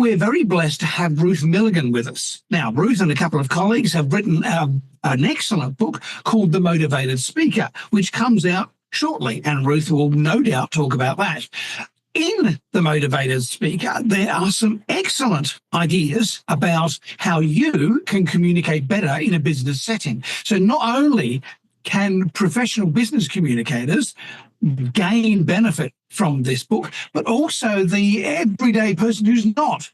we're very blessed to have Ruth Milligan with us. Now, Ruth and a couple of colleagues have written an excellent book called The Motivated Speaker, which comes out shortly, and Ruth will no doubt talk about that. In The Motivated Speaker, there are some excellent ideas about how you can communicate better in a business setting. So not only can professional business communicators gain benefit from this book, but also the everyday person who's not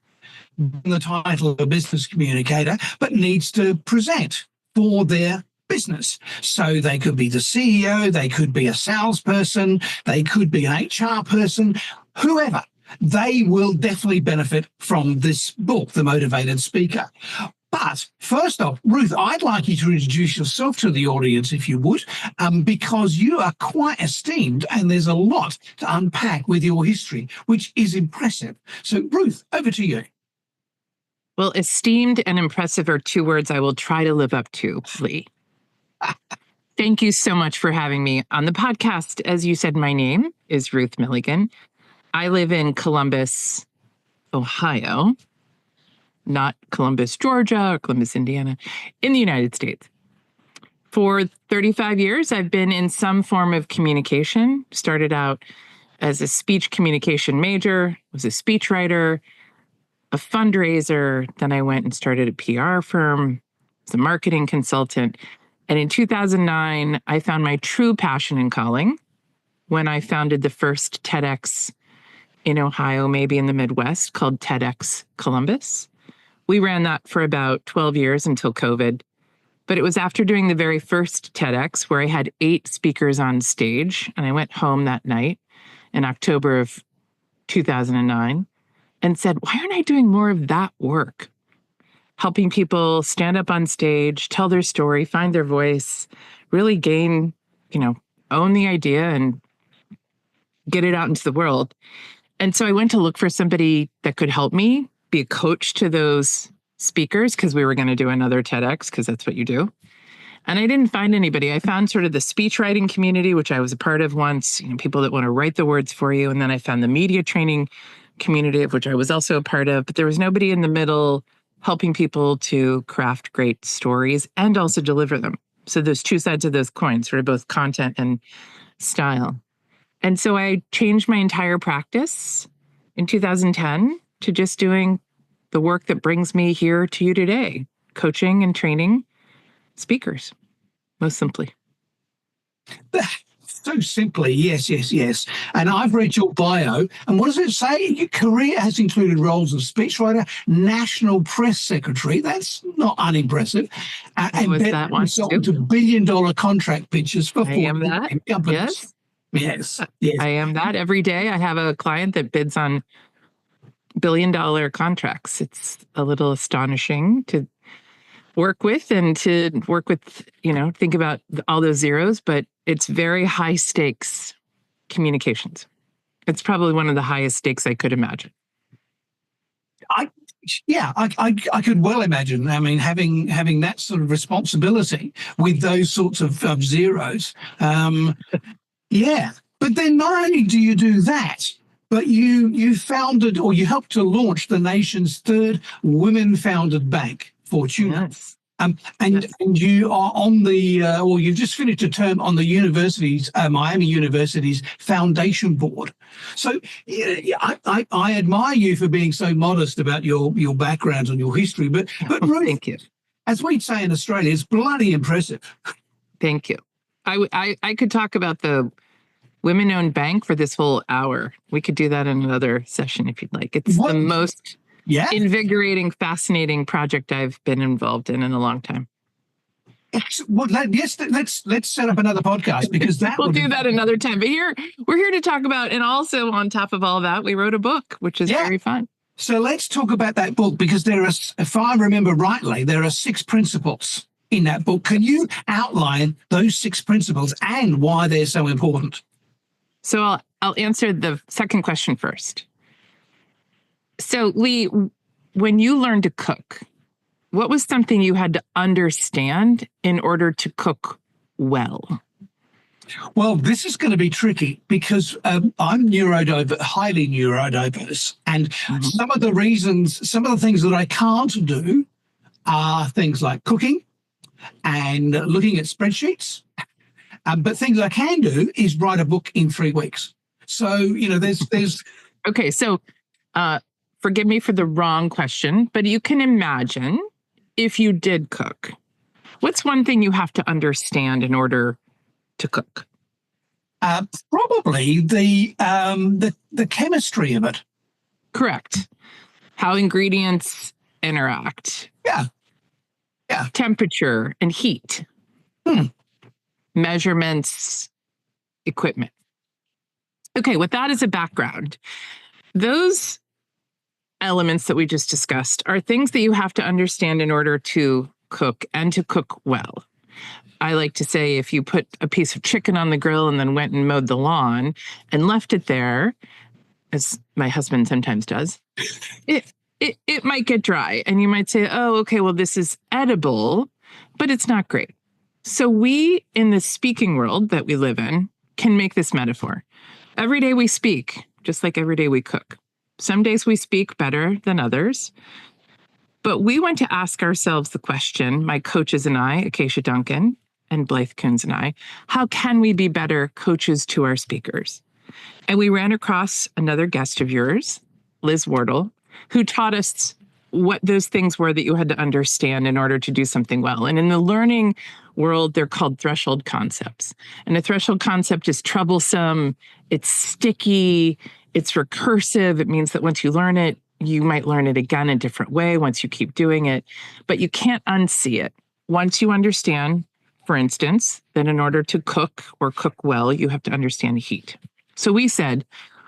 the title of a business communicator, but needs to present for their business. So they could be the CEO, they could be a salesperson, they could be an HR person, whoever. They will definitely benefit from this book, The Motivated Speaker. But first off, Ruth, I'd like you to introduce yourself to the audience, if you would, because you are quite esteemed and there's a lot to unpack with your history, which is impressive. So, Ruth, over to you. Well, esteemed and impressive are two words I will try to live up to, Lee. Thank you so much for having me on the podcast. As you said, my name is Ruth Milligan. I live in Columbus, Ohio, not Columbus, Georgia, or Columbus, Indiana, in the United States. For 35 years, I've been in some form of communication. Started out as a speech communication major, was a speechwriter, a fundraiser. Then I went and started a PR firm, was a marketing consultant. And in 2009, I found my true passion and calling when I founded the first TEDx in Ohio, maybe in the Midwest, called TEDx Columbus. We ran that for about 12 years until COVID. But it was after doing the very first TEDx where I had 8 speakers on stage, and I went home that night in October of 2009 and said, why aren't I doing more of that work? Helping people stand up on stage, tell their story, find their voice, really gain, own the idea and get it out into the world. And so I went to look for somebody that could help me be a coach to those speakers, because we were going to do another TEDx, because that's what you do. And I didn't find anybody. I found sort of the speech writing community, which I was a part of once, people that want to write the words for you. And then I found the media training community, of which I was also a part of, but there was nobody in the middle helping people to craft great stories and also deliver them. So there's two sides of those coins, sort of both content and style. And so I changed my entire practice in 2010 to just doing the work that brings me here to you today, coaching and training speakers, most simply. So simply, yes. And I've read your bio, and what does it say? Your career has included roles of speechwriter, national press secretary. That's not unimpressive. And was that one too? To billion-dollar contract pitches for 40 companies. Yes. I am that every day. I have a client that bids on billion-dollar contracts. It's a little astonishing to work with and to work with, think about all those zeros, but it's very high stakes communications. It's probably one of the highest stakes I could imagine. I could well imagine. I mean, having that sort of responsibility with those sorts of zeros. But then not only do you do that, but you founded, or you helped to launch, the nation's third women-founded bank, Fortuna. Yes. And you are on the, you've just finished a term on the university's, Miami University's foundation board. So I admire you for being so modest about your background and your history. But Ruth, thank you. As we'd say in Australia, it's bloody impressive. Thank you. I could talk about the women-owned bank for this whole hour. We could do that in another session if you'd like. It's the most invigorating, fascinating project I've been involved in a long time. Well, let's set up another podcast, because we'll do that another time. But we're here to talk about, and also on top of all that, we wrote a book, which is very fun. So let's talk about that book, because there are, if I remember rightly, there are 6 principles in that book. Can you outline those 6 principles and why they're so important? So I'll answer the second question first. So Lee, when you learned to cook, what was something you had to understand in order to cook well? Well, this is going to be tricky because I'm highly neurodiverse. And Mhm. some of the things that I can't do are things like cooking and looking at spreadsheets. But things I can do is write a book in 3 weeks. So, there's Okay, so uh, forgive me for the wrong question, but you can imagine if you did cook, what's one thing you have to understand in order to cook? probably the chemistry of it. Correct. How ingredients interact, Yeah. Yeah. temperature and heat, Hmm. measurements, equipment. Okay, with that as a background, those elements that we just discussed are things that you have to understand in order to cook and to cook well. I like to say if you put a piece of chicken on the grill and then went and mowed the lawn and left it there, as my husband sometimes does, it might get dry. And you might say, oh, okay, well, this is edible, but it's not great. So we, in the speaking world that we live in, can make this metaphor. Every day we speak, just like every day we cook. Some days we speak better than others. But we want to ask ourselves the question, my coaches and I, Acacia Duncan and Blythe Coons and I, how can we be better coaches to our speakers? And we ran across another guest of yours, Liz Wardle, who taught us what those things were that you had to understand in order to do something well. And in the learning world, they're called threshold concepts. And a threshold concept is troublesome, it's sticky, it's recursive. It means that once you learn it, you might learn it again a different way once you keep doing it, but you can't unsee it. Once you understand, for instance, that in order to cook or cook well, you have to understand heat. So we said,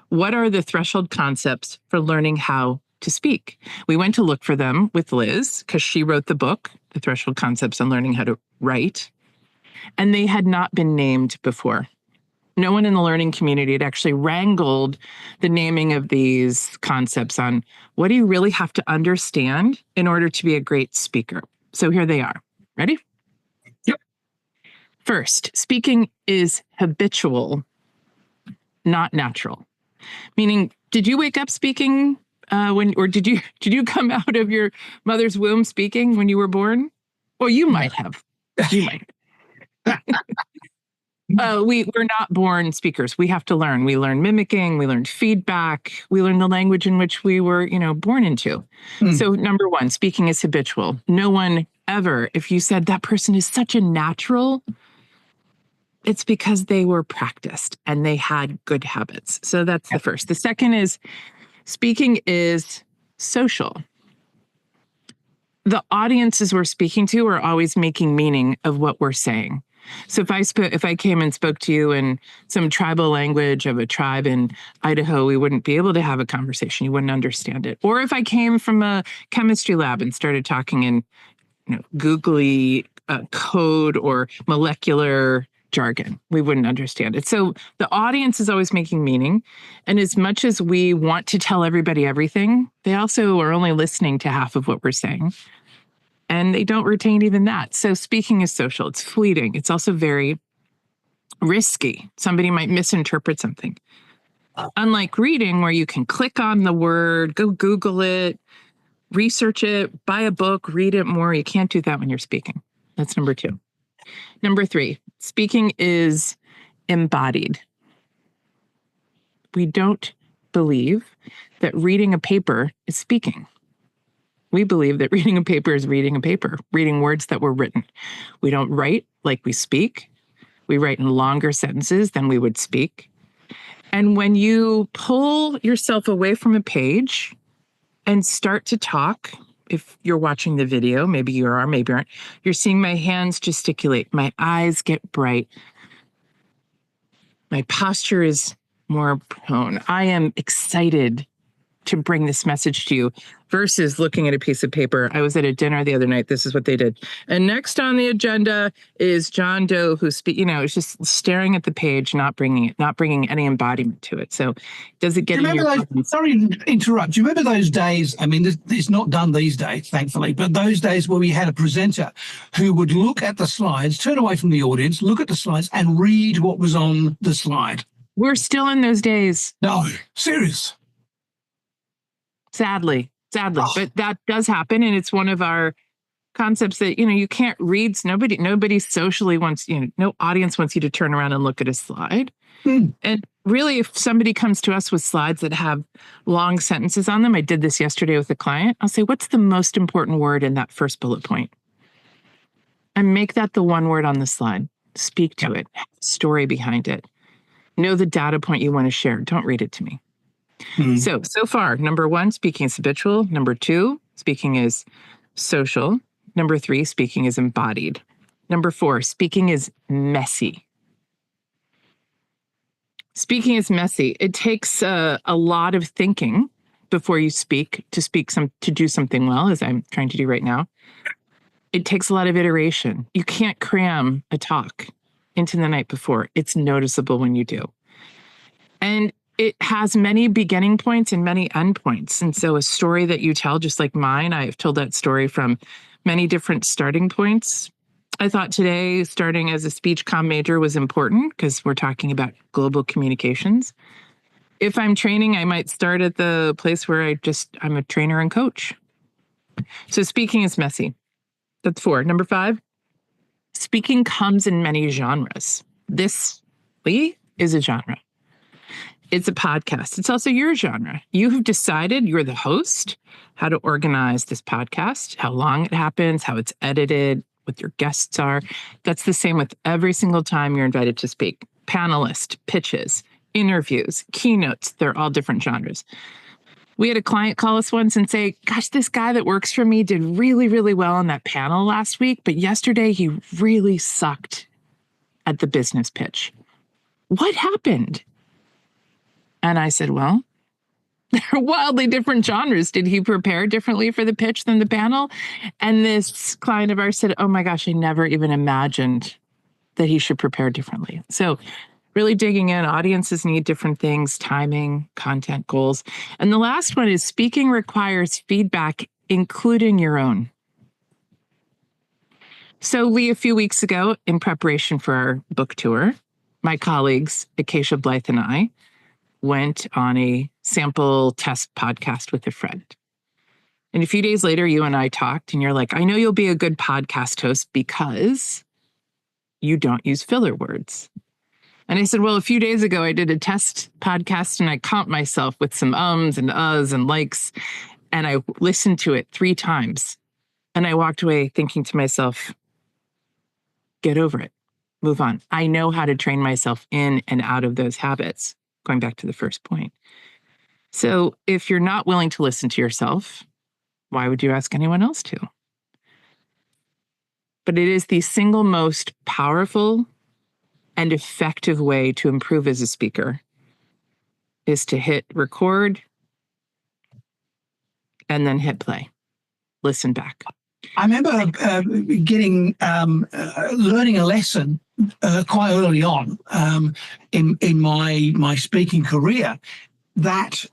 what are the threshold concepts for learning how to speak? We went to look for them with Liz because she wrote the book, The Threshold Concepts on Learning How to Write, and they had not been named before. No one in the learning community had actually wrangled the naming of these concepts on what do you really have to understand in order to be a great speaker. So here they are. Ready? Yep. First, speaking is habitual, not natural. Meaning, did you wake up speaking or did you come out of your mother's womb speaking when you were born? Well, you might have. You might. We're not born speakers. We have to learn. We learn mimicking. We learn feedback. We learn the language in which we were, born into. So number one, speaking is habitual. No one ever, if you said that person is such a natural, it's because they were practiced and they had good habits. So that's the first. The second is speaking is social. The audiences we're speaking to are always making meaning of what we're saying. So if I came and spoke to you in some tribal language of a tribe in Idaho, we wouldn't be able to have a conversation. You wouldn't understand it. Or if I came from a chemistry lab and started talking in googly code or molecular jargon, we wouldn't understand it. So the audience is always making meaning. And as much as we want to tell everybody everything, they also are only listening to half of what we're saying. And they don't retain even that. So speaking is social. It's fleeting. It's also very risky. Somebody might misinterpret something. Unlike reading, where you can click on the word, go Google it, research it, buy a book, read it more. You can't do that when you're speaking. That's number two. Number three, speaking is embodied. We don't believe that reading a paper is speaking. We believe that reading a paper is reading a paper, reading words that were written. We don't write like we speak. We write in longer sentences than we would speak. And when you pull yourself away from a page and start to talk, if you're watching the video, maybe you are, maybe you aren't, you're seeing my hands gesticulate, my eyes get bright, my posture is more prone. I am excited to bring this message to you versus looking at a piece of paper. I was at a dinner the other night. This is what they did. And next on the agenda is John Doe, who's, it's just staring at the page, not bringing any embodiment to it. So does it get Do you remember those, sorry to interrupt, do you remember those days? I mean, it's not done these days, thankfully, but those days where we had a presenter who would look at the slides, turn away from the audience, look at the slides and read what was on the slide. We're still in those days. No, serious. Sadly, but that does happen. And it's one of our concepts that, you can't read. Nobody socially wants, no audience wants you to turn around and look at a slide. And really, if somebody comes to us with slides that have long sentences on them, I did this yesterday with a client, I'll say, what's the most important word in that first bullet point? And make that the one word on the slide. Speak to it, have a story behind it. Know the data point you want to share. Don't read it to me. So far, number 1, speaking is habitual. Number 2, speaking is social. Number 3, speaking is embodied. Number 4, speaking is messy. Speaking is messy. It takes a lot of thinking before you speak, to do something well, as I'm trying to do right now. It takes a lot of iteration. You can't cram a talk into the night before. It's noticeable when you do. And it has many beginning points and many end points. And so a story that you tell, just like mine, I've told that story from many different starting points. I thought today, starting as a speech comm major was important because we're talking about global communications. If I'm training, I might start at the place where I'm a trainer and coach. So speaking is messy. That's 4. Number 5, speaking comes in many genres. This, Lee, is a genre. It's a podcast. It's also your genre. You have decided, you're the host, how to organize this podcast, how long it happens, how it's edited, what your guests are. That's the same with every single time you're invited to speak. Panelist, pitches, interviews, keynotes, they're all different genres. We had a client call us once and say, gosh, this guy that works for me did really, really well on that panel last week, but yesterday he really sucked at the business pitch. What happened? And I said, well, they're wildly different genres. Did he prepare differently for the pitch than the panel? And this client of ours said, oh my gosh, I never even imagined that he should prepare differently. So really digging in, audiences need different things, timing, content, goals. And the last one is speaking requires feedback, including your own. So Lee, a few weeks ago, in preparation for our book tour, my colleagues, Acacia Blythe and I, went on a sample test podcast with a friend. And a few days later, you and I talked, and you're like, I know you'll be a good podcast host because you don't use filler words. And I said, well, a few days ago, I did a test podcast, and I comped myself with some ums and uhs and likes, and I listened to it 3 times. And I walked away thinking to myself, get over it, move on. I know how to train myself in and out of those habits. Going back to the first point. So if you're not willing to listen to yourself, why would you ask anyone else to? But it is the single most powerful and effective way to improve as a speaker is to hit record and then hit play. Listen back. I remember learning a lesson quite early on in my speaking career that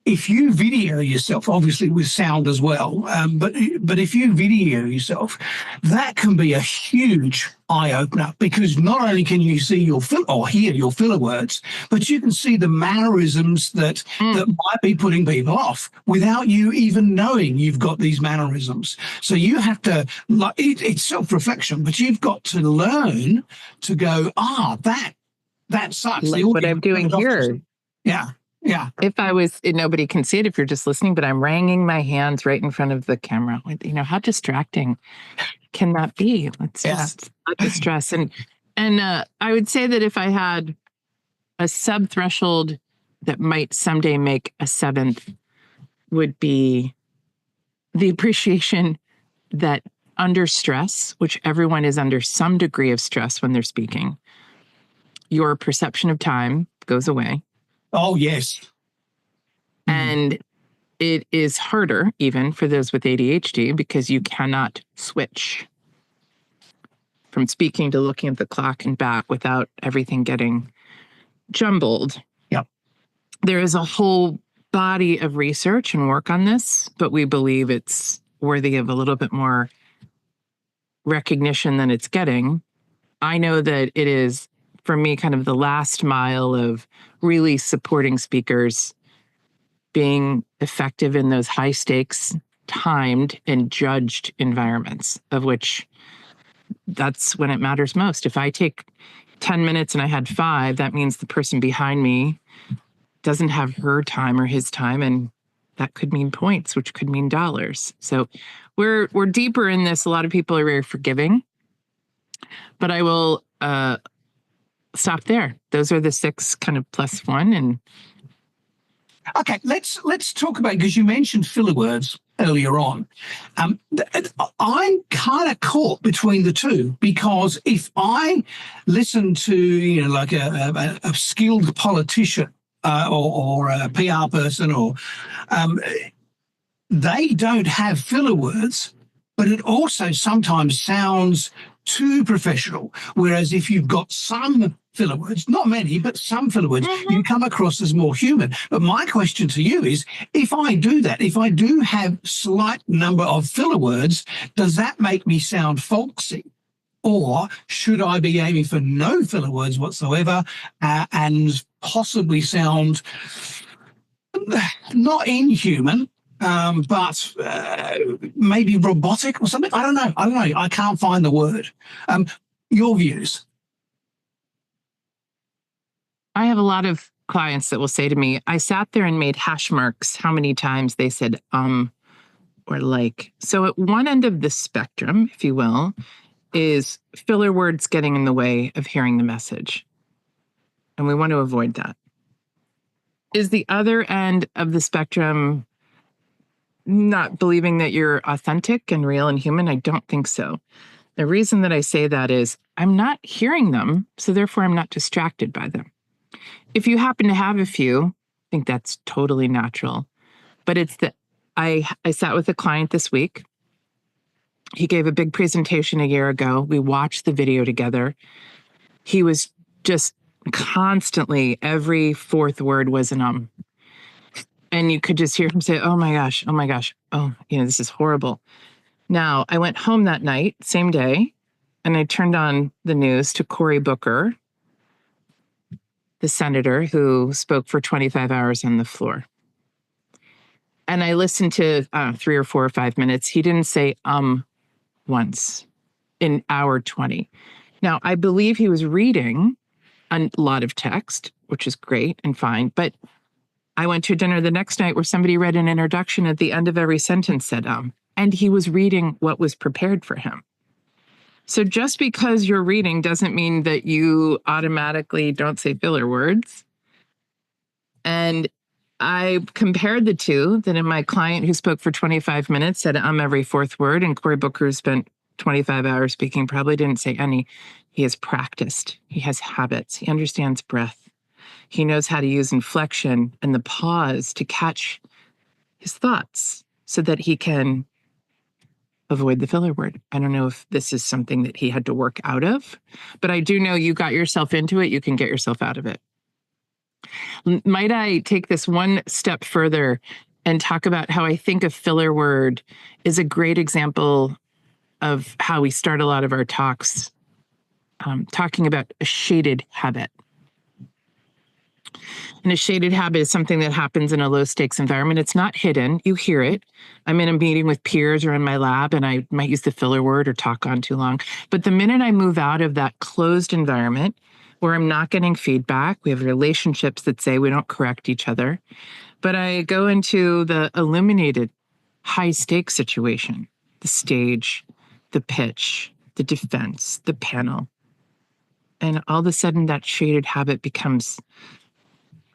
if you video yourself, obviously with sound as well, but if you video yourself, that can be a huge eye opener because not only can you see hear your filler words, but you can see the mannerisms that might be putting people off without you even knowing you've got these mannerisms. So you have to, it's self-reflection, but you've got to learn to go, that sucks. Like what I'm doing here. Yeah. Yeah. If I was, nobody can see it if you're just listening, but I'm wringing my hands right in front of the camera. How distracting can that be? Let's just let the stress. And I would say that if I had a sub-threshold that might someday make a 7th would be the appreciation that under stress, which everyone is under some degree of stress when they're speaking, your perception of time goes away. Oh, yes. And It is harder even for those with ADHD because you cannot switch from speaking to looking at the clock and back without everything getting jumbled. Yep. There is a whole body of research and work on this, but we believe it's worthy of a little bit more recognition than it's getting. I know that it is, for me, kind of the last mile of really supporting speakers being effective in those high stakes, timed and judged environments, of which that's when it matters most. If I take 10 minutes and I had 5, that means the person behind me doesn't have her time or his time, and that could mean points, which could mean dollars. So we're deeper in this. A lot of people are very forgiving, but I will stop there. Those are the 6 kind of plus 1. And okay, let's talk about, because you mentioned filler words earlier on. I'm kind of caught between the two, because if I listen to like a skilled politician or a PR person, or they don't have filler words, but it also sometimes sounds too professional. Whereas if you've got some filler words, not many, but some filler words, you come across as more human. But my question to you is, if I do that, if I do have slight number of filler words, does that make me sound folksy? Or should I be aiming for no filler words whatsoever and possibly sound not inhuman, but maybe robotic or something? I don't know. I can't find the word. Your views? I have a lot of clients that will say to me, I sat there and made hash marks how many times they said or like. So at one end of the spectrum, if you will, is filler words getting in the way of hearing the message. And we want to avoid that. Is the other end of the spectrum not believing that you're authentic and real and human? I don't think so. The reason that I say that is I'm not hearing them, so therefore I'm not distracted by them. If you happen to have a few, I think that's totally natural. But it's that I sat with a client this week. He gave a big presentation a year ago. We watched the video together. He was just constantly, every 4th word was an And you could just hear him say, oh my gosh, oh, this is horrible. Now, I went home that night, same day, and I turned on the news to Cory Booker, the senator who spoke for 25 hours on the floor. And I listened to 3 or 4 or 5 minutes. He didn't say once in hour 20. Now, I believe he was reading a lot of text, which is great and fine, but I went to dinner the next night where somebody read an introduction at the end of every sentence said and he was reading what was prepared for him. So just because you're reading doesn't mean that you automatically don't say filler words. And I compared the two, that in my client who spoke for 25 minutes said every 4th word, and Cory Booker, who spent 25 hours speaking, probably didn't say any. He has practiced. He has habits. He understands breath. He knows how to use inflection and the pause to catch his thoughts so that he can avoid the filler word. I don't know if this is something that he had to work out of, but I do know you got yourself into it. You can get yourself out of it. Might I take this one step further and talk about how I think a filler word is a great example of how we start a lot of our talks, talking about a shaded habit. And a shaded habit is something that happens in a low stakes environment. It's not hidden. You hear it. I'm in a meeting with peers or in my lab, and I might use the filler word or talk on too long. But the minute I move out of that closed environment where I'm not getting feedback, we have relationships that say we don't correct each other, but I go into the illuminated high stakes situation, the stage, the pitch, the defense, the panel. And all of a sudden that shaded habit becomes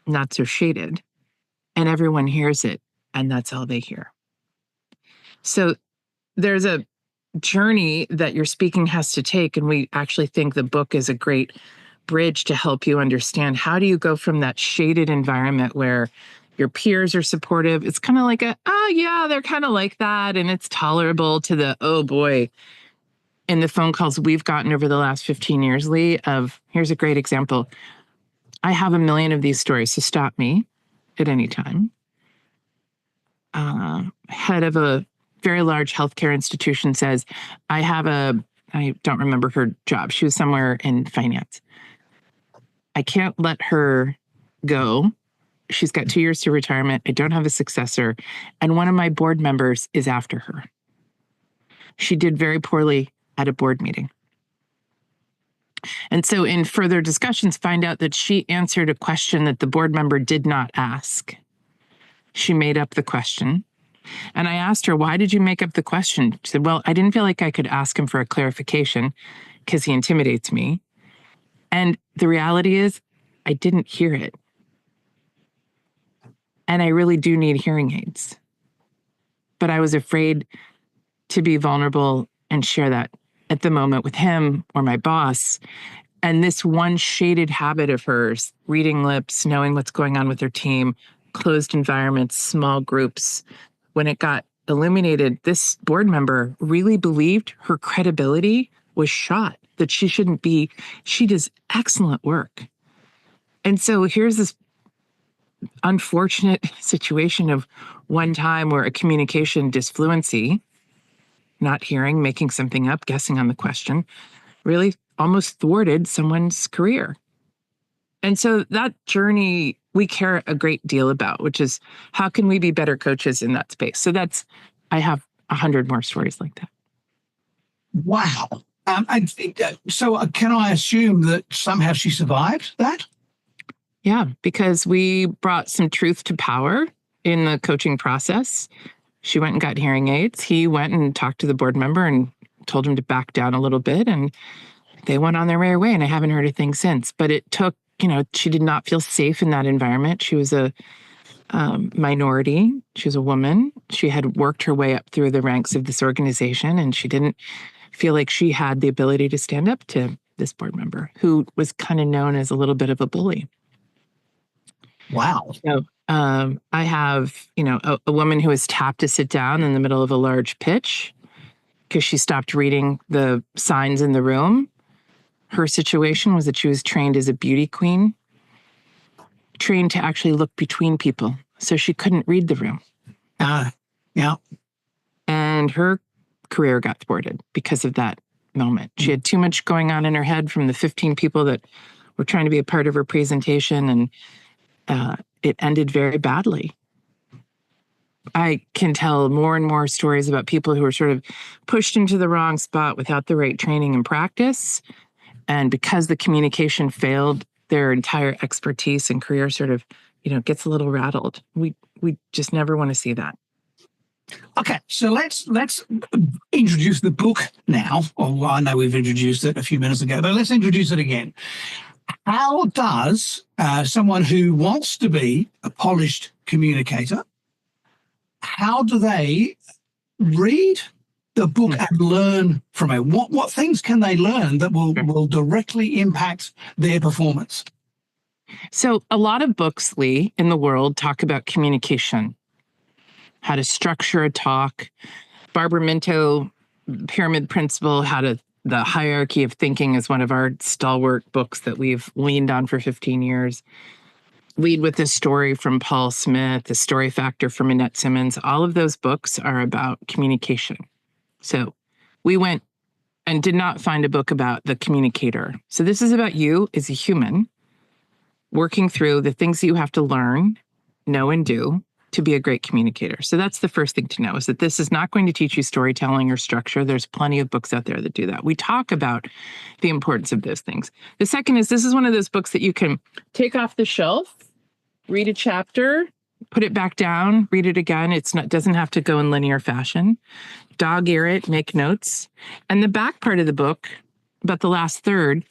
not so shaded, and everyone hears it, and that's all they hear. So there's a journey that your speaking has to take, and we actually think the book is a great bridge to help you understand how do you go from that shaded environment where Your peers are supportive. It's kind of like oh yeah, they're kind of like that. And it's tolerable to the, oh boy. In the phone calls we've gotten over the last 15 years, Lee, here's a great example. I have a million of these stories, so stop me at any time. Head of a very large healthcare institution says, I don't remember her job. She was somewhere in finance. I can't let her go. She's got 2 years to retirement. I don't have a successor. And one of my board members is after her. She did very poorly at a board meeting. And so in further discussions, find out that she answered a question that the board member did not ask. She made up the question. And I asked her, why did you make up the question? She said, well, I didn't feel like I could ask him for a clarification because he intimidates me. And the reality is, I didn't hear it. And I really do need hearing aids. But I was afraid to be vulnerable and share that at the moment with him or my boss. And this one shaded habit of hers, reading lips, knowing what's going on with her team, closed environments, small groups, when it got illuminated, this board member really believed her credibility was shot, that she shouldn't be. She does excellent work. And so here's this unfortunate situation of one time where a communication disfluency, not hearing, making something up, guessing on the question, really almost thwarted someone's career. And so that journey we care a great deal about, which is how can we be better coaches in that space? So I have 100 more stories like that. Wow. So can I assume that somehow she survived that? Yeah, because we brought some truth to power in the coaching process. She went and got hearing aids. He went and talked to the board member and told him to back down a little bit. And they went on their merry way. And I haven't heard a thing since. But it took, she did not feel safe in that environment. She was a minority. She was a woman. She had worked her way up through the ranks of this organization. And she didn't feel like she had the ability to stand up to this board member who was kind of known as a little bit of a bully. Wow. So I have, a woman who was tapped to sit down in the middle of a large pitch because she stopped reading the signs in the room. Her situation was that she was trained as a beauty queen, trained to actually look between people. So she couldn't read the room. Yeah. And her career got thwarted because of that moment. She had too much going on in her head from the 15 people that were trying to be a part of her presentation, and it ended very badly. I can tell more and more stories about people who were sort of pushed into the wrong spot without the right training and practice. And because the communication failed, their entire expertise and career sort of, gets a little rattled. We just never want to see that. Okay, so let's introduce the book now. Well, I know we've introduced it a few minutes ago, but let's introduce it again. How does someone who wants to be a polished communicator, how do they read the book and learn from it? What things can they learn that will directly impact their performance? So a lot of books, Lee, in the world talk about communication, how to structure a talk. Barbara Minto, Pyramid Principle, the Hierarchy of Thinking is one of our stalwart books that we've leaned on for 15 years. Lead with a Story from Paul Smith, The Story Factor from Annette Simmons. All of those books are about communication. So we went and did not find a book about the communicator. So this is about you as a human working through the things that you have to learn, know, and do to be a great communicator. So that's the first thing to know, is that this is not going to teach you storytelling or structure. There's plenty of books out there that do that. We talk about the importance of those things. The second is, this is one of those books that you can take off the shelf, read a chapter, put it back down, read it again. It doesn't have to go in linear fashion. Dog ear it, make notes. And the back part of the book, about the last third,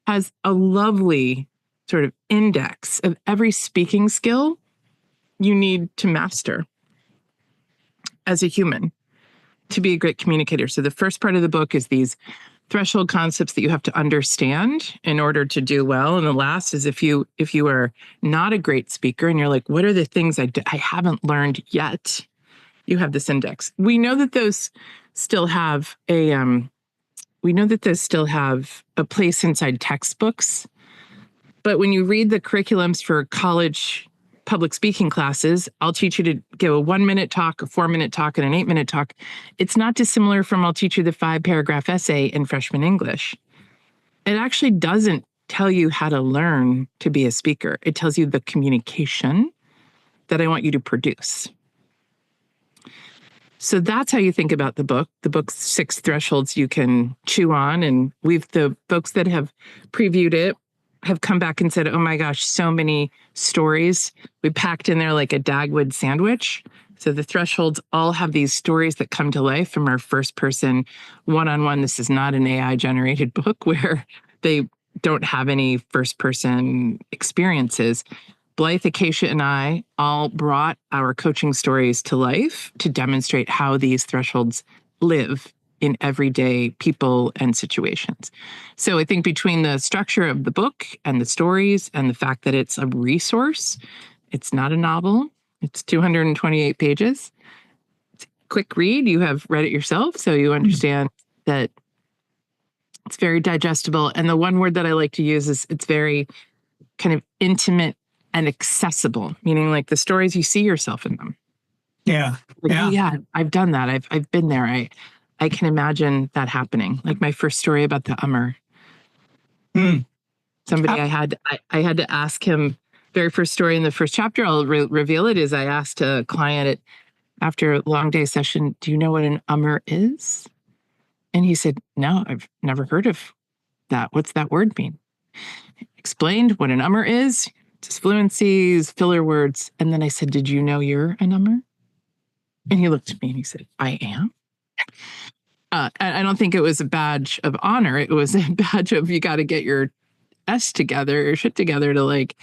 has a lovely sort of index of every speaking skill you need to master as a human to be a great communicator. So the first part of the book is these threshold concepts that you have to understand in order to do well. And the last is if you are not a great speaker and you're like, what are the things I haven't learned yet? You have this index. We know that those still have a place inside textbooks. But when you read the curriculums for college public speaking classes, I'll teach you to give a 1-minute talk, a 4-minute talk, and an 8-minute talk. It's not dissimilar from I'll teach you the 5-paragraph essay in freshman English. It actually doesn't tell you how to learn to be a speaker. It tells you the communication that I want you to produce. So that's how you think about the book. The book's 6 thresholds you can chew on. And the folks that have previewed it have come back and said, oh my gosh, so many stories. We packed in there like a Dagwood sandwich. So the thresholds all have these stories that come to life from our first person one-on-one. This is not an AI generated book where they don't have any first person experiences. Blythe, Acacia, and I all brought our coaching stories to life to demonstrate how these thresholds live in everyday people and situations. So I think between the structure of the book and the stories and the fact that it's a resource, it's not a novel, it's 228 pages. It's a quick read. You have read it yourself, so you understand that it's very digestible. And the one word that I like to use is it's very kind of intimate and accessible, meaning like the stories, you see yourself in them. Yeah. Like, oh, yeah, I've done that. I've been there. I can imagine that happening. Like my first story about the Ummer. Somebody I had to ask him, very first story in the first chapter, I'll reveal it, is I asked a client after a long day session, do you know what an Ummer is? And he said, no, I've never heard of that. What's that word mean? Explained what an Ummer is, just fluencies, filler words. And then I said, did you know you're an Ummer? And he looked at me and he said, I am. I don't think it was a badge of honor. It was a badge of you got to get your shit together to like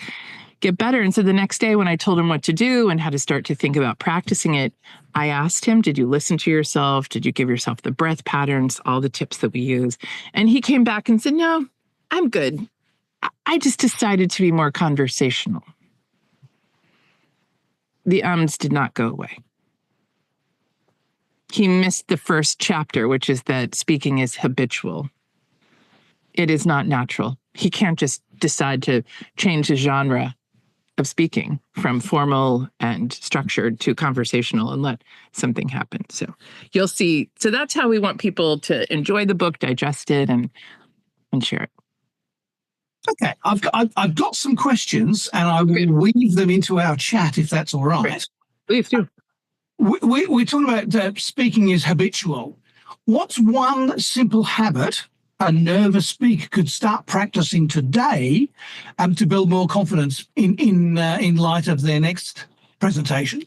get better. And so the next day when I told him what to do and how to start to think about practicing it, I asked him, did you listen to yourself? Did you give yourself the breath patterns, all the tips that we use? And he came back and said, no, I'm good. I just decided to be more conversational. The ums did not go away. He missed the first chapter, which is that speaking is habitual. It is not natural. He can't just decide to change the genre of speaking from formal and structured to conversational and let something happen. So you'll see. So that's how we want people to enjoy the book, digest it, and share it. Okay, I've got some questions, and I will weave them into our chat if that's all right. Great. Please do. We're talking about speaking is habitual. What's one simple habit a nervous speaker could start practicing today to build more confidence in light of their next presentation?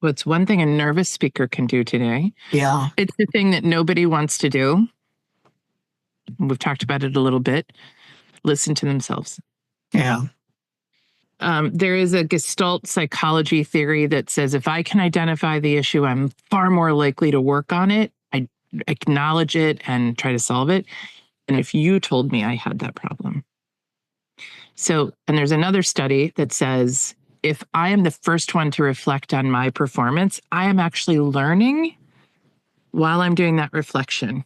What's one thing a nervous speaker can do today? Yeah. It's the thing that nobody wants to do. We've talked about it a little bit. Listen to themselves. Yeah. There is a Gestalt psychology theory that says if I can identify the issue, I'm far more likely to work on it. I acknowledge it and try to solve it. And if you told me I had that problem. So, and there's another study that says if I am the first one to reflect on my performance, I am actually learning while I'm doing that reflection.